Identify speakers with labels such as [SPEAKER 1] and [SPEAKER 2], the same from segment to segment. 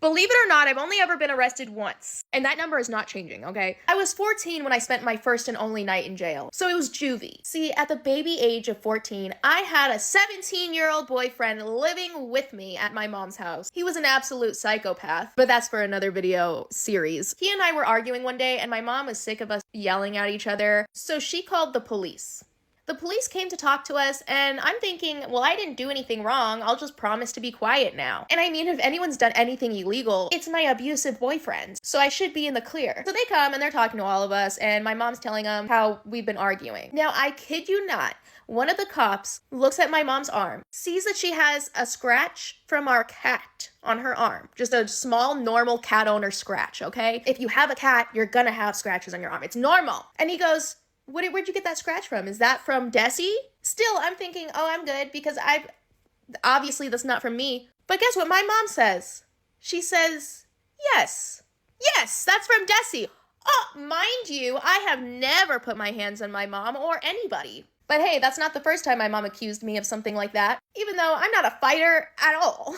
[SPEAKER 1] Believe it or not, I've only ever been arrested once. And that number is not changing, okay? I was 14 when I spent my first and only night in jail. So it was juvie. See, at the baby age of 14, I had a 17-year-old boyfriend living with me at my mom's house. He was an absolute psychopath, but that's for another video series. He and I were arguing one day, and my mom was sick of us yelling at each other, so she called the police. The police came to talk to us, and I'm thinking, well, I didn't do anything wrong. I'll just promise to be quiet now. And I mean, if anyone's done anything illegal, it's my abusive boyfriend, so I should be in the clear. So they come, and they're talking to all of us, and my mom's telling them how we've been arguing. Now, I kid you not, one of the cops looks at my mom's arm, sees that she has a scratch from our cat on her arm. Just a small, normal cat owner scratch, okay? If you have a cat, you're gonna have scratches on your arm. It's normal. And he goes, where'd you get that scratch from? Is that from Desi? Still, I'm thinking, oh, I'm good because obviously that's not from me. But guess what my mom says? She says, yes, that's from Desi. Oh, mind you, I have never put my hands on my mom or anybody. But hey, that's not the first time my mom accused me of something like that, even though I'm not a fighter at all.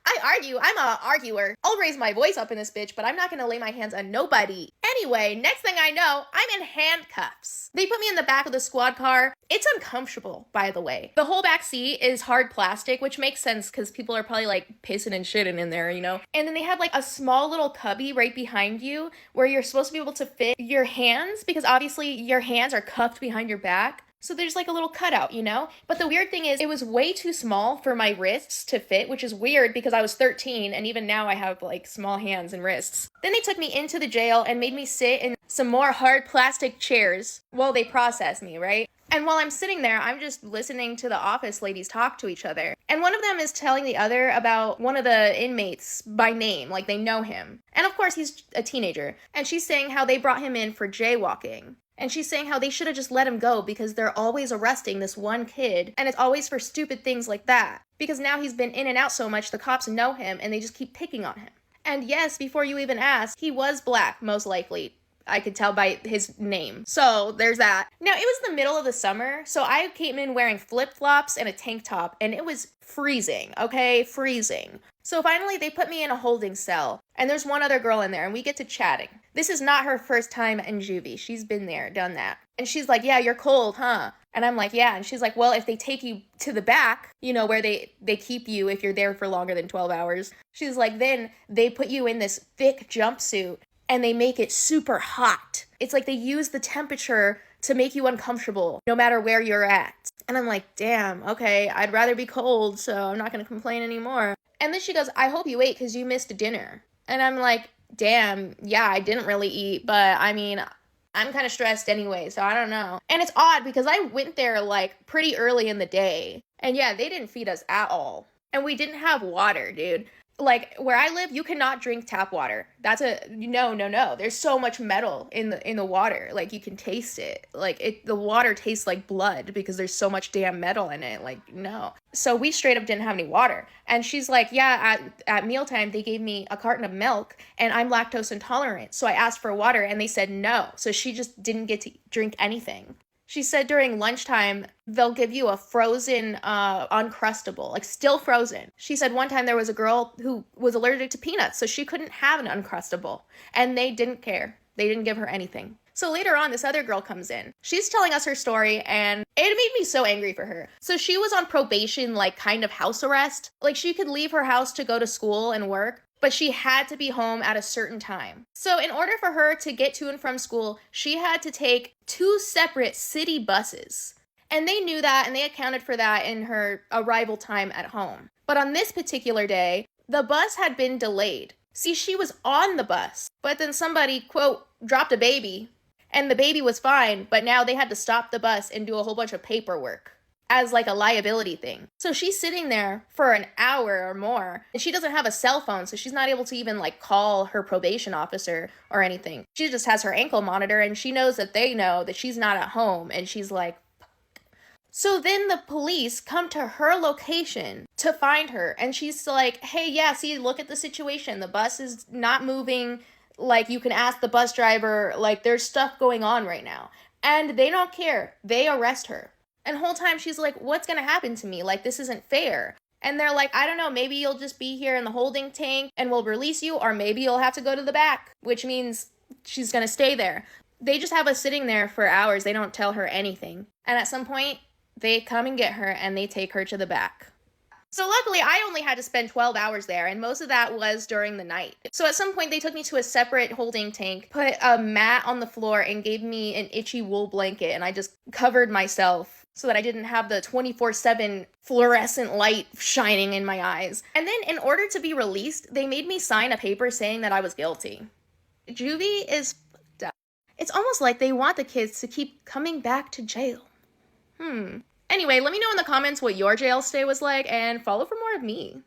[SPEAKER 1] I argue, I'm a arguer. I'll raise my voice up in this bitch, but I'm not gonna lay my hands on nobody. Anyway, next thing I know, I'm in handcuffs. They put me in the back of the squad car. It's uncomfortable, by the way. The whole back seat is hard plastic, which makes sense because people are probably like pissing and shitting in there, you know? And then they have like a small little cubby right behind you where you're supposed to be able to fit your hands because obviously your hands are cuffed behind your back. So there's like a little cutout, you know? But the weird thing is it was way too small for my wrists to fit, which is weird because I was 13 and even now I have like small hands and wrists. Then they took me into the jail and made me sit in some more hard plastic chairs while they processed me, right? And while I'm sitting there, I'm just listening to the office ladies talk to each other. And one of them is telling the other about one of the inmates by name, like they know him. And of course, he's a teenager. And she's saying how they brought him in for jaywalking. And she's saying how they should have just let him go because they're always arresting this one kid. And it's always for stupid things like that. Because now he's been in and out so much, the cops know him and they just keep picking on him. And yes, before you even ask, he was black, most likely. I could tell by his name. So there's that. Now, it was the middle of the summer, so I came in wearing flip-flops and a tank top, and it was freezing, okay? Freezing. So finally, they put me in a holding cell, and there's one other girl in there, and we get to chatting. This is not her first time in juvie. She's been there, done that. And she's like, yeah, you're cold, huh? And I'm like, yeah. And she's like, well, if they take you to the back, you know, where they keep you if you're there for longer than 12 hours, she's like, then they put you in this thick jumpsuit, and they make it super hot. It's like they use the temperature to make you uncomfortable, no matter where you're at. And I'm like, damn, okay, I'd rather be cold, so I'm not gonna complain anymore. And then she goes, I hope you ate because you missed dinner. And I'm like, damn, yeah, I didn't really eat, but I mean, I'm kind of stressed anyway, so I don't know. And it's odd because I went there like pretty early in the day. And yeah, they didn't feed us at all. And we didn't have water, dude. Like, where I live, you cannot drink tap water. That's no. There's so much metal in the water. Like, you can taste it. Like, the water tastes like blood because there's so much damn metal in it. Like, no. So we straight up didn't have any water. And she's like, yeah, at mealtime, they gave me a carton of milk, and I'm lactose intolerant. So I asked for water, and they said no. So she just didn't get to drink anything. She said during lunchtime, they'll give you a frozen Uncrustable, like still frozen. She said one time there was a girl who was allergic to peanuts, so she couldn't have an Uncrustable. And they didn't care. They didn't give her anything. So later on, this other girl comes in. She's telling us her story, and it made me so angry for her. So she was on probation, like kind of house arrest. Like she could leave her house to go to school and work, but she had to be home at a certain time. So in order for her to get to and from school, she had to take 2 separate city buses. And they knew that, and they accounted for that in her arrival time at home. But on this particular day, the bus had been delayed. See, she was on the bus, but then somebody, quote, dropped a baby, and the baby was fine, but now they had to stop the bus and do a whole bunch of paperwork as like a liability thing. So she's sitting there for an hour or more, and she doesn't have a cell phone, so she's not able to even like call her probation officer or anything. She just has her ankle monitor, and she knows that they know that she's not at home, and she's like, fuck. So then the police come to her location to find her, and she's like, hey, yeah, see, look at the situation. The bus is not moving. Like, you can ask the bus driver, like, there's stuff going on right now. And they don't care. They arrest her. And the whole time she's like, what's gonna happen to me? Like, this isn't fair. And they're like, I don't know, maybe you'll just be here in the holding tank and we'll release you, or maybe you'll have to go to the back, which means she's gonna stay there. They just have us sitting there for hours. They don't tell her anything. And at some point, they come and get her and they take her to the back. So luckily, I only had to spend 12 hours there, and most of that was during the night. So at some point, they took me to a separate holding tank, put a mat on the floor, and gave me an itchy wool blanket, and I just covered myself so that I didn't have the 24/7 fluorescent light shining in my eyes. And then in order to be released, they made me sign a paper saying that I was guilty. Juvie is fucked up. It's almost like they want the kids to keep coming back to jail. Anyway, let me know in the comments what your jail stay was like, and follow for more of me.